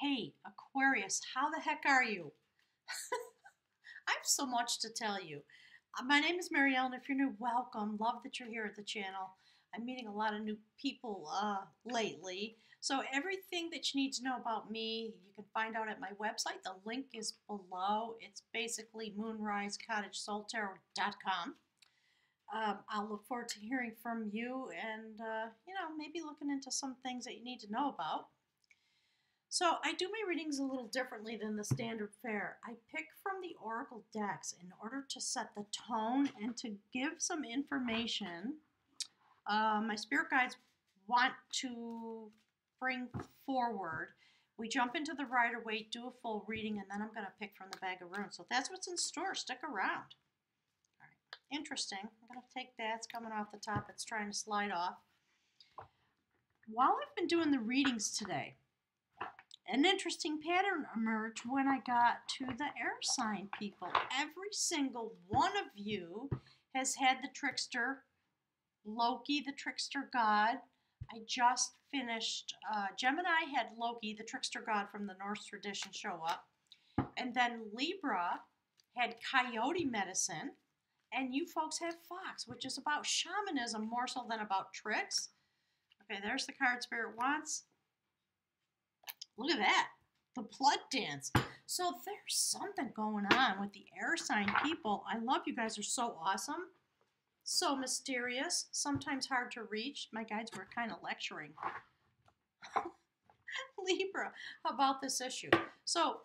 Hey, Aquarius, how the heck are you? I have so much to tell you. My name is Marielle, and if you're new, welcome. Love that you're here at the channel. I'm meeting a lot of new people lately. So everything that you need to know about me, you can find out at my website. The link is below. It's basically moonrisecottagesoultarot.com. I'll look forward to hearing from you and, maybe looking into some things that you need to know about. So I do my readings a little differently than the standard fare. I pick from the oracle decks in order to set the tone and to give some information. My spirit guides want to bring forward. We jump into the Rider Waite, do a full reading, and then I'm going to pick from the bag of runes. So that's what's in store. Stick around. All right. Interesting. I'm going to take that. It's coming off the top. It's trying to slide off. While I've been doing the readings today, an interesting pattern emerged when I got to the air sign people. Every single one of you has had the trickster, Loki, the trickster god. I just finished, Gemini had Loki, the trickster god from the Norse tradition, show up. And then Libra had coyote medicine. And you folks have fox, which is about shamanism more so than about tricks. Okay, there's the card Spirit wants. Look at that, the blood dance. So there's something going on with the air sign people. I love you guys, are so awesome, so mysterious, sometimes hard to reach. My guides were kind of lecturing Libra about this issue. So,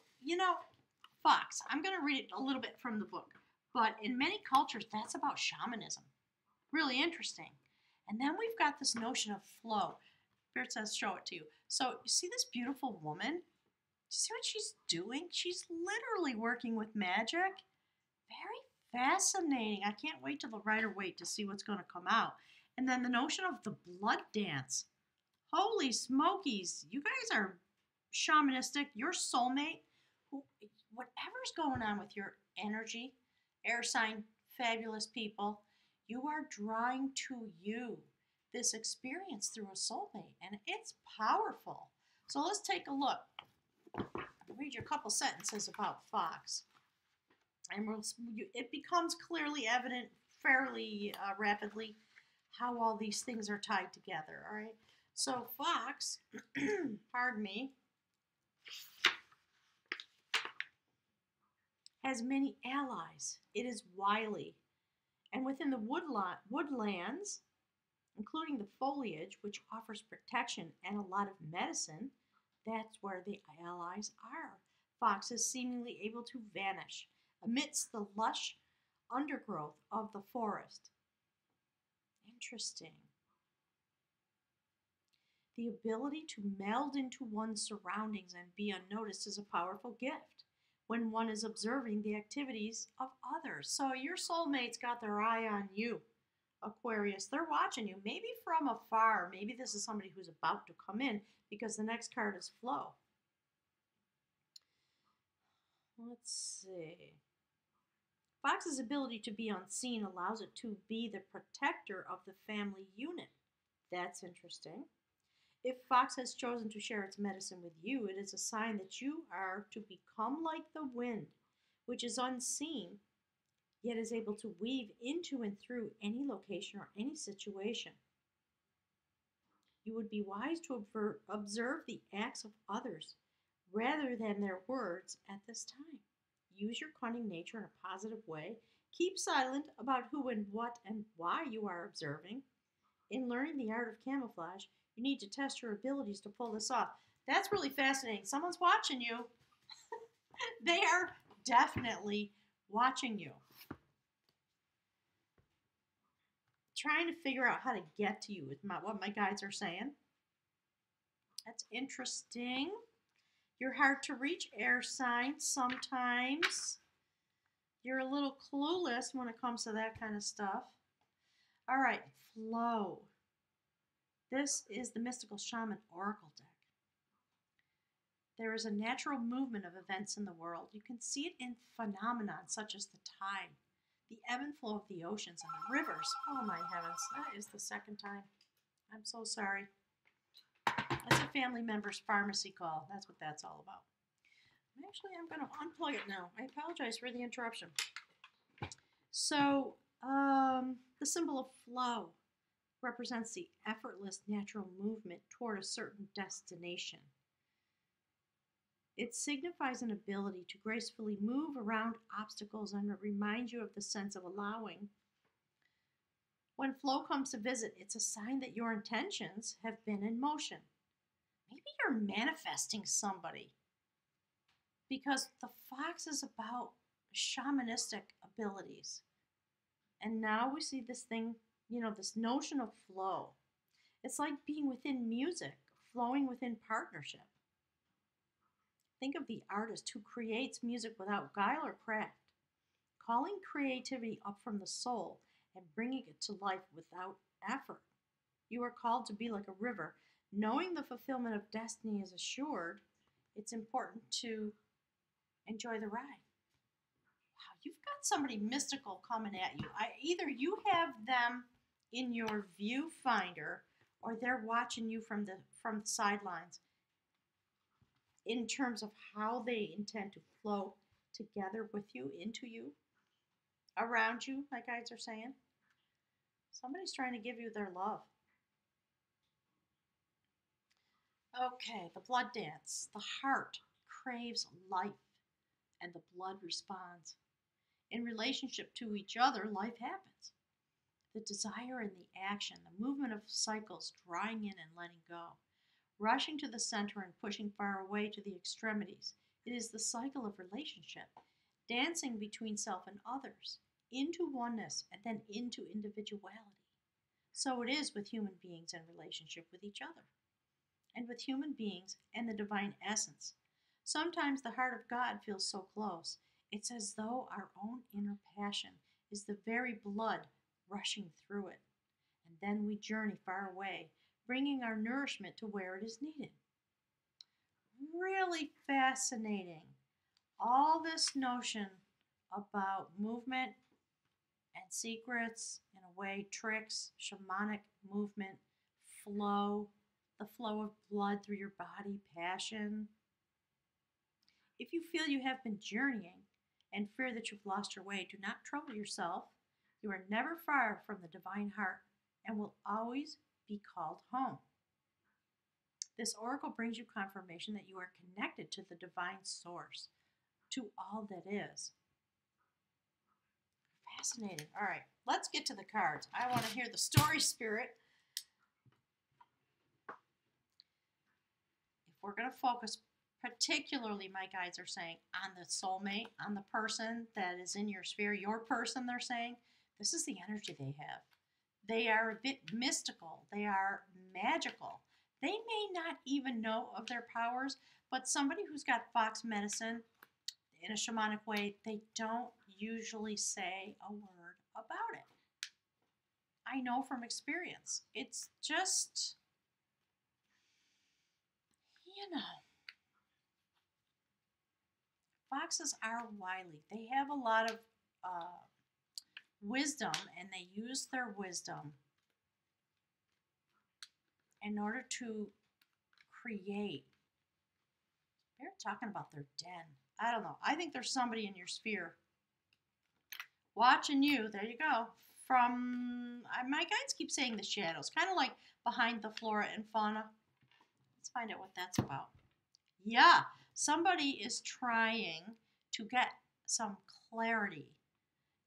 fox, I'm going to read it a little bit from the book, but in many cultures, that's about shamanism. Really interesting. And then we've got this notion of flow. Spirit says, show it to you. So you see this beautiful woman? You see what she's doing? She's literally working with magic. Very fascinating. I can't wait till the Rider Waite to see what's going to come out. And then the notion of the blood dance. Holy smokies. You guys are shamanistic. Your soulmate, whatever's going on with your energy, air sign, fabulous people, you are drawing to you this experience through a soulmate, and it's powerful. So let's take a look. I'll read you a couple sentences about fox, and it becomes clearly evident fairly rapidly how all these things are tied together. All right. So fox, pardon me, has many allies. It is wily, and within the woodlands, including the foliage, which offers protection and a lot of medicine, that's where the allies are. Fox is seemingly able to vanish amidst the lush undergrowth of the forest. Interesting. The ability to meld into one's surroundings and be unnoticed is a powerful gift when one is observing the activities of others. So your soulmate's got their eye on you, Aquarius. They're watching you, maybe from afar. Maybe this is somebody who's about to come in, because the next card is flow. Let's see. Fox's ability to be unseen allows it to be the protector of the family unit. That's interesting. If Fox has chosen to share its medicine with you, it is a sign that you are to become like the wind, which is unseen, yet is able to weave into and through any location or any situation. You would be wise to observe the acts of others rather than their words at this time. Use your cunning nature in a positive way. Keep silent about who and what and why you are observing. In learning the art of camouflage, you need to test your abilities to pull this off. That's really fascinating. Someone's watching you. They are definitely watching you, trying to figure out how to get to you is what my guides are saying. That's interesting. You're hard to reach, air signs. Sometimes you're a little clueless when it comes to that kind of stuff. All right, flow. This is the Mystical Shaman Oracle deck. There is a natural movement of events in the world. You can see it in phenomena such as the tide, the ebb and flow of the oceans and the rivers. Oh my heavens, that is the second time. I'm so sorry. As if family member's pharmacy call. That's what that's all about. Actually, I'm going to unplug it now. I apologize for the interruption. So, the symbol of flow represents the effortless natural movement toward a certain destination. It signifies an ability to gracefully move around obstacles and it reminds you of the sense of allowing. When flow comes to visit, it's a sign that your intentions have been in motion. Maybe you're manifesting somebody because the fox is about shamanistic abilities. And now we see this thing, this notion of flow. It's like being within music, flowing within partnership. Think of the artist who creates music without guile or craft, calling creativity up from the soul and bringing it to life without effort. You are called to be like a river. Knowing the fulfillment of destiny is assured, it's important to enjoy the ride. Wow, you've got somebody mystical coming at you. Either you have them in your viewfinder or they're watching you from the sidelines in terms of how they intend to flow together with you, into you, around you, my guides are saying. Somebody's trying to give you their love. Okay, the blood dance. The heart craves life and the blood responds. In relationship to each other, life happens. The desire and the action, the movement of cycles, drawing in and letting go, rushing to the center and pushing far away to the extremities. It is the cycle of relationship, dancing between self and others, into oneness and then into individuality. So it is with human beings in relationship with each other, and with human beings and the divine essence. Sometimes the heart of God feels so close. It's as though our own inner passion is the very blood rushing through it. And then we journey far away, bringing our nourishment to where it is needed. Really fascinating. All this notion about movement and secrets, in a way, tricks, shamanic movement, flow, the flow of blood through your body, passion. If you feel you have been journeying and fear that you've lost your way, do not trouble yourself. You are never far from the divine heart and will always be called home. This oracle brings you confirmation that you are connected to the divine source, to all that is. Fascinating. All right, let's get to the cards. I want to hear the story spirit. If we're going to focus particularly, my guides are saying, on the soulmate, on the person that is in your sphere, your person, they're saying, this is the energy they have. They are a bit mystical. They are magical. They may not even know of their powers, but somebody who's got fox medicine in a shamanic way, they don't usually say a word about it. I know from experience. It's just, foxes are wily. They have a lot of wisdom, and they use their wisdom in order to create. They're talking about their den. I don't know. I think there's somebody in your sphere watching you. There you go. From, my guides keep saying the shadows, kind of like behind the flora and fauna. Let's find out what that's about. Yeah, somebody is trying to get some clarity,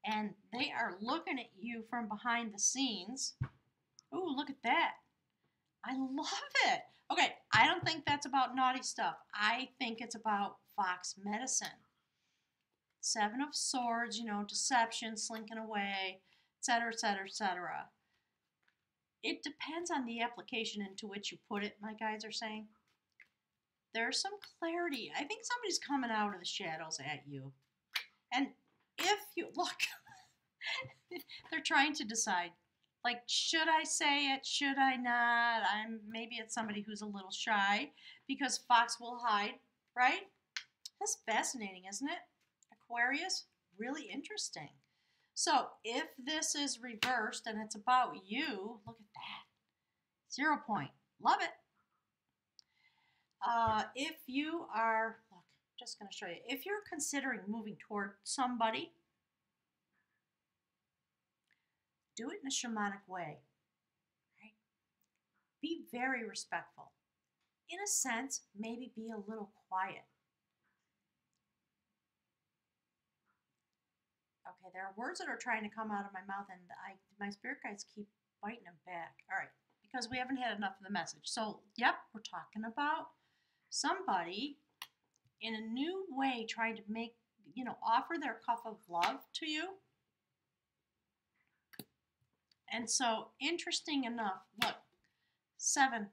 and they are looking at you from behind the scenes. Ooh, look at that. I love it. Okay, I don't think that's about naughty stuff. I think it's about fox medicine. Seven of Swords, deception, slinking away, etc., etc., etc. It depends on the application into which you put it, my guides are saying. There's some clarity. I think somebody's coming out of the shadows at you. And if you look, they're trying to decide, like, should I say it? Should I not? Maybe it's somebody who's a little shy because fox will hide, right? That's fascinating, isn't it? Aquarius, really interesting. So if this is reversed and it's about you, look at that. 0 point. Love it. If you are, look, I'm just going to show you. If you're considering moving toward somebody, do it in a shamanic way, right? Be very respectful. In a sense, maybe be a little quiet. Okay, there are words that are trying to come out of my mouth, and my spirit guides keep biting them back. All right, because we haven't had enough of the message. So, yep, we're talking about somebody in a new way trying to make, offer their cup of love to you. And so, interesting enough, look, 7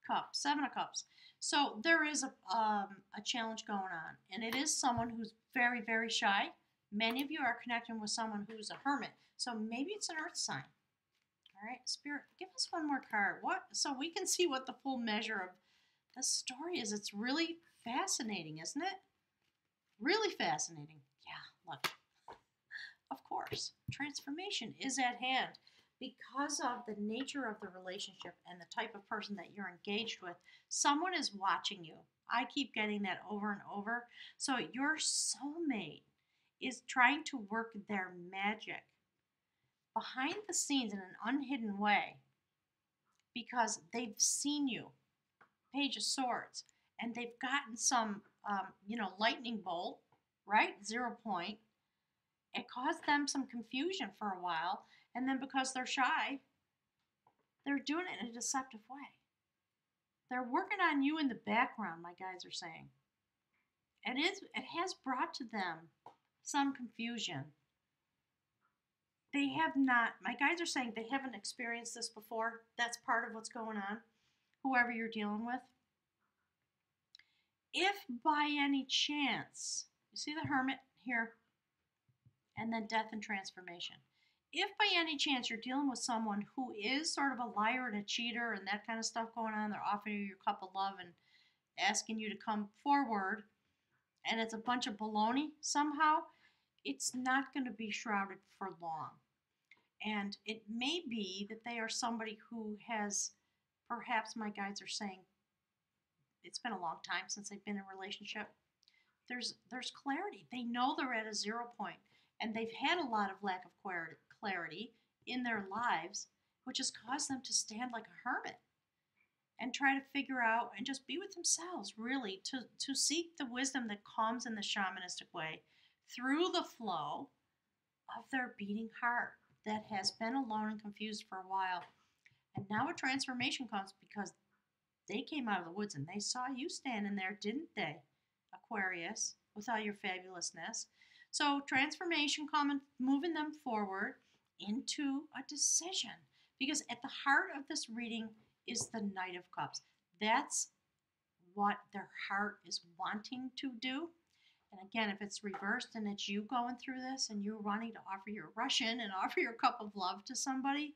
of cups. So there is a challenge going on, and it is someone who's very, very shy. Many of you are connecting with someone who's a hermit, so maybe it's an earth sign. All right, Spirit, give us one more card. What? So we can see what the full measure of the story is. It's really fascinating, isn't it? Really fascinating. Yeah, look. Of course, transformation is at hand. Because of the nature of the relationship and the type of person that you're engaged with, someone is watching you. I keep getting that over and over. So your soulmate is trying to work their magic behind the scenes in an unhidden way because they've seen you, Page of Swords, and they've gotten some, lightning bolt, right? 0 point. It caused them some confusion for a while, and then because they're shy, they're doing it in a deceptive way. They're working on you in the background, my guides are saying. It has brought to them some confusion. They have not, my guides are saying they haven't experienced this before. That's part of what's going on, whoever you're dealing with. If by any chance, you see the Hermit here, and then death and transformation. If by any chance you're dealing with someone who is sort of a liar and a cheater and that kind of stuff going on, they're offering you your cup of love and asking you to come forward, and it's a bunch of baloney somehow, it's not going to be shrouded for long. And it may be that they are somebody who has, perhaps my guides are saying, it's been a long time since they've been in a relationship. There's clarity. They know they're at a 0 point. And they've had a lot of lack of clarity in their lives, which has caused them to stand like a hermit and try to figure out and just be with themselves, really, to seek the wisdom that comes in the shamanistic way through the flow of their beating heart that has been alone and confused for a while. And now a transformation comes because they came out of the woods and they saw you standing there, didn't they, Aquarius, with all your fabulousness? So transformation coming, moving them forward into a decision. Because at the heart of this reading is the Knight of Cups. That's what their heart is wanting to do. And again, if it's reversed and it's you going through this and you're wanting to offer your Russian and offer your cup of love to somebody,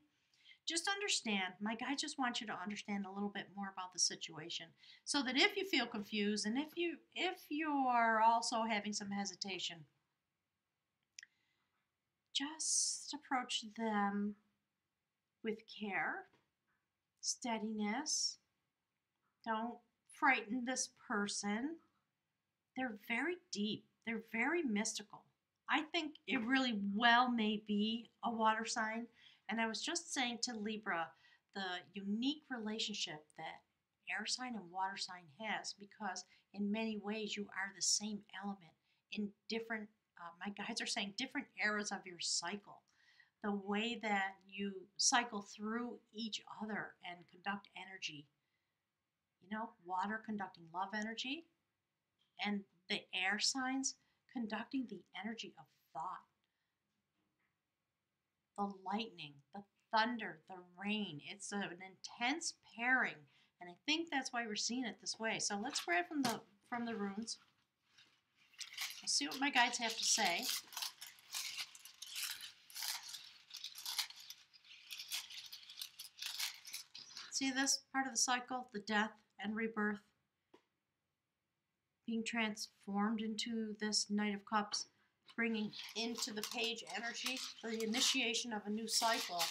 just understand, my guide just wants you to understand a little bit more about the situation. So that if you feel confused and if you are also having some hesitation, just approach them with care, steadiness. Don't frighten this person. They're very deep. They're very mystical. I think it really well may be a water sign. And I was just saying to Libra the unique relationship that air sign and water sign has, because in many ways you are the same element in different, my guides are saying, different eras of your cycle. The way that you cycle through each other and conduct energy. Water conducting love energy, and the air signs conducting the energy of thought. The lightning, the thunder, the rain. It's an intense pairing, and I think that's why we're seeing it this way. So let's grab from the runes. Let's see what my guides have to say. See this part of the cycle, the death and rebirth, being transformed into this Knight of Cups, bringing into the page energy for the initiation of a new cycle.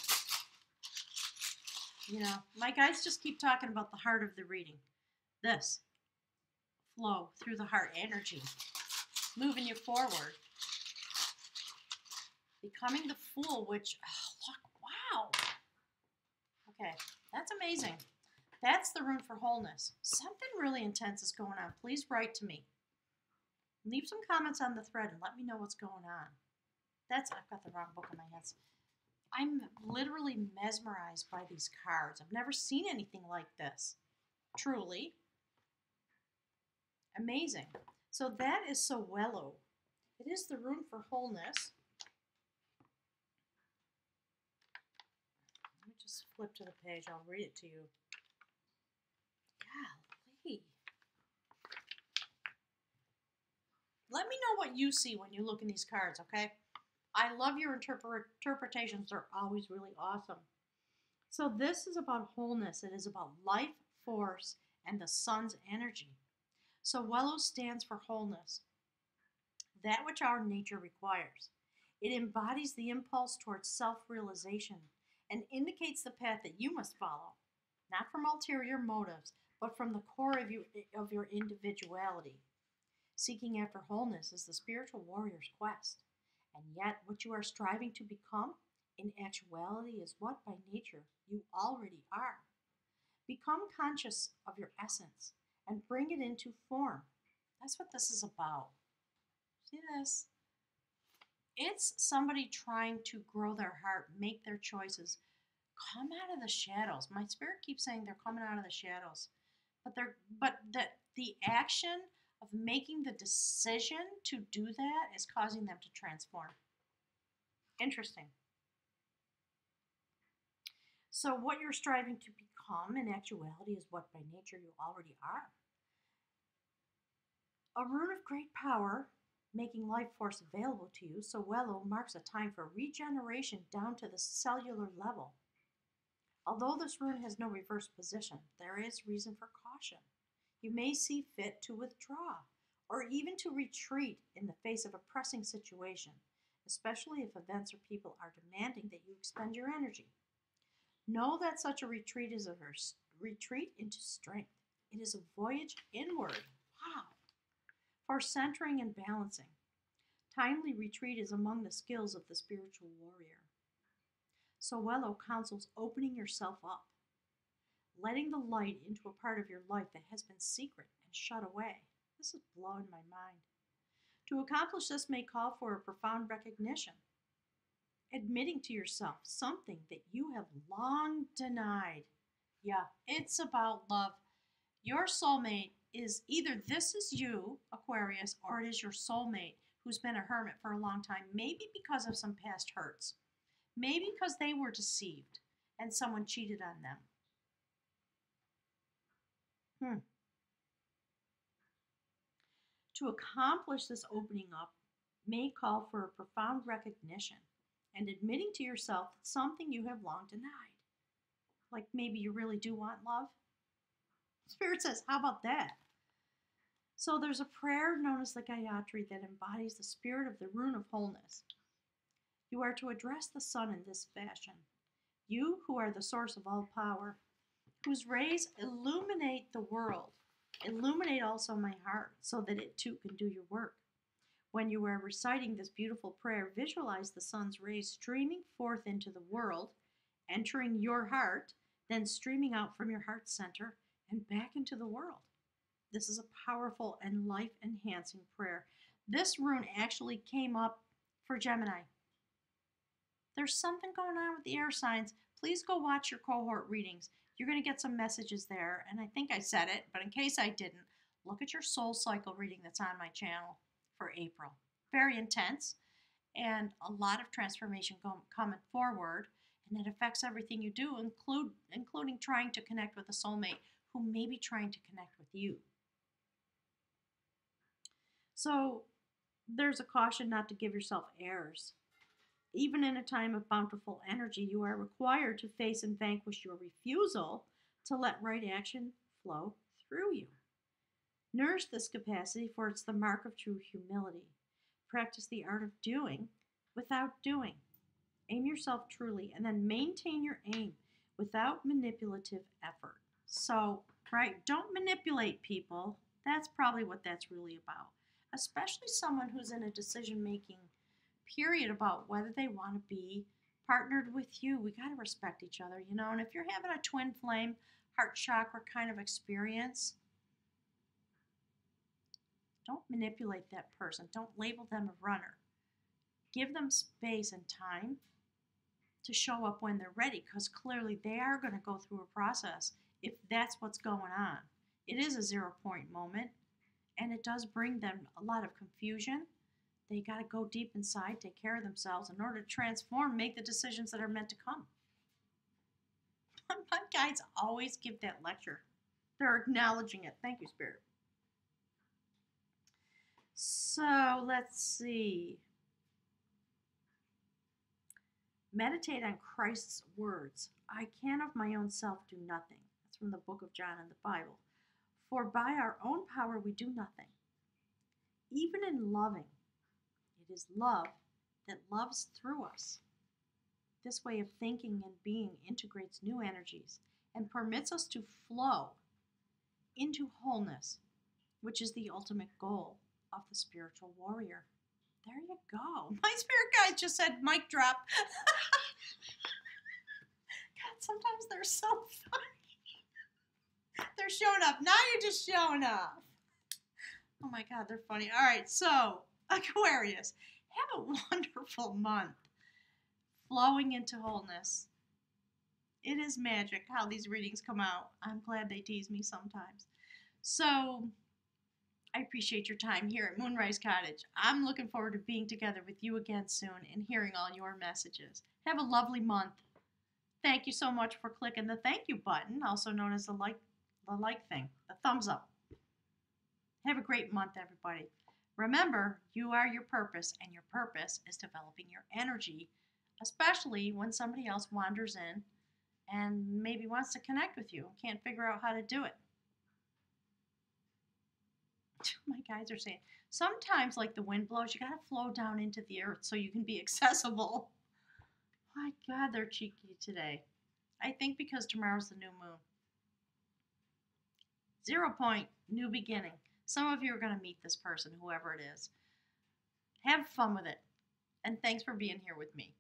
My guides just keep talking about the heart of the reading. This, flow through the heart energy, moving you forward. Becoming the Fool, which, oh, look, wow. Okay, that's amazing. That's the rune for wholeness. Something really intense is going on. Please write to me. Leave some comments on the thread and let me know what's going on. I've got the wrong book in my hands. I'm literally mesmerized by these cards. I've never seen anything like this. Truly. Amazing. So that is Sowelo. It is the rune for wholeness. Let me just flip to the page. I'll read it to you. Golly. Let me know what you see when you look in these cards, okay? I love your interpretations. They're always really awesome. So this is about wholeness. It is about life force and the sun's energy. So Sowelo stands for wholeness, that which our nature requires. It embodies the impulse towards self-realization and indicates the path that you must follow, not from ulterior motives, but from the core of your individuality. Seeking after wholeness is the spiritual warrior's quest, and yet what you are striving to become, in actuality, is what by nature you already are. Become conscious of your essence and bring it into form. That's what this is about. See this? It's somebody trying to grow their heart, make their choices, come out of the shadows. My spirit keeps saying they're coming out of the shadows, but the action of making the decision to do that is causing them to transform. Interesting. So what you're striving to become in actuality is what by nature you already are. A rune of great power, making life force available to you, Sowelo marks a time for regeneration down to the cellular level. Although this rune has no reverse position, there is reason for caution. You may see fit to withdraw, or even to retreat in the face of a pressing situation, especially if events or people are demanding that you expend your energy. Know that such a retreat is a retreat into strength. It is a voyage inward. Wow. For centering and balancing. Timely retreat is among the skills of the spiritual warrior. Sowelo counsels opening yourself up, letting the light into a part of your life that has been secret and shut away. This is blowing my mind. To accomplish this may call for a profound recognition, admitting to yourself something that you have long denied. Yeah, it's about love. Your soulmate is either this is you, Aquarius, or it is your soulmate who's been a hermit for a long time, maybe because of some past hurts, maybe because they were deceived and someone cheated on them. To accomplish this opening up may call for a profound recognition and admitting to yourself something you have long denied. Like maybe you really do want love? Spirit says, how about that? So there's a prayer known as the Gayatri that embodies the spirit of the rune of wholeness. You are to address the sun in this fashion. You who are the source of all power, whose rays illuminate the world, illuminate also my heart so that it too can do your work. When you are reciting this beautiful prayer, visualize the sun's rays streaming forth into the world, entering your heart, then streaming out from your heart center and back into the world. This is a powerful and life-enhancing prayer. This rune actually came up for Gemini. There's something going on with the air signs. Please go watch your cohort readings. You're going to get some messages there, and I think I said it, but in case I didn't, look at your soul cycle reading that's on my channel for April. Very intense, and a lot of transformation coming forward, and it affects everything you do, including trying to connect with a soulmate who may be trying to connect with you. So there's a caution not to give yourself airs. Even in a time of bountiful energy, you are required to face and vanquish your refusal to let right action flow through you. Nourish this capacity, for it's the mark of true humility. Practice the art of doing without doing. Aim yourself truly, and then maintain your aim without manipulative effort. So, right, don't manipulate people. That's probably what that's really about. Especially someone who's in a decision making period about whether they want to be partnered with you. We got to respect each other, you know. And if you're having a twin flame, heart chakra kind of experience, don't manipulate that person. Don't label them a runner. Give them space and time to show up when they're ready, because clearly they are going to go through a process if that's what's going on. It is a 0 point moment, and it does bring them a lot of confusion. They got to go deep inside, take care of themselves in order to transform, make the decisions that are meant to come. My guides always give that lecture. They're acknowledging it. Thank you, Spirit. So let's see. Meditate on Christ's words. I can of my own self do nothing. That's from the book of John in the Bible. For by our own power we do nothing. Even in loving, it is love that loves through us. This way of thinking and being integrates new energies and permits us to flow into wholeness, which is the ultimate goal of the spiritual warrior. There you go. My spirit guides just said mic drop. God, sometimes they're so funny. They're showing up. Now you're just showing up. Oh my God, they're funny. All right, so Aquarius, have a wonderful month. Flowing into wholeness. It is magic how these readings come out. I'm glad they tease me sometimes. So, I appreciate your time here at Moonrise Cottage. I'm looking forward to being together with you again soon and hearing all your messages. Have a lovely month. Thank you so much for clicking the thank you button, also known as the like thing, the thumbs up. Have a great month, everybody. Remember, you are your purpose, and your purpose is developing your energy, especially when somebody else wanders in and maybe wants to connect with you and can't figure out how to do it. My guides are saying, sometimes like the wind blows, you got to flow down into the earth so you can be accessible. My God, they're cheeky today. I think because tomorrow's the new moon. 0 point, new beginning. Some of you are going to meet this person, whoever it is. Have fun with it. And thanks for being here with me.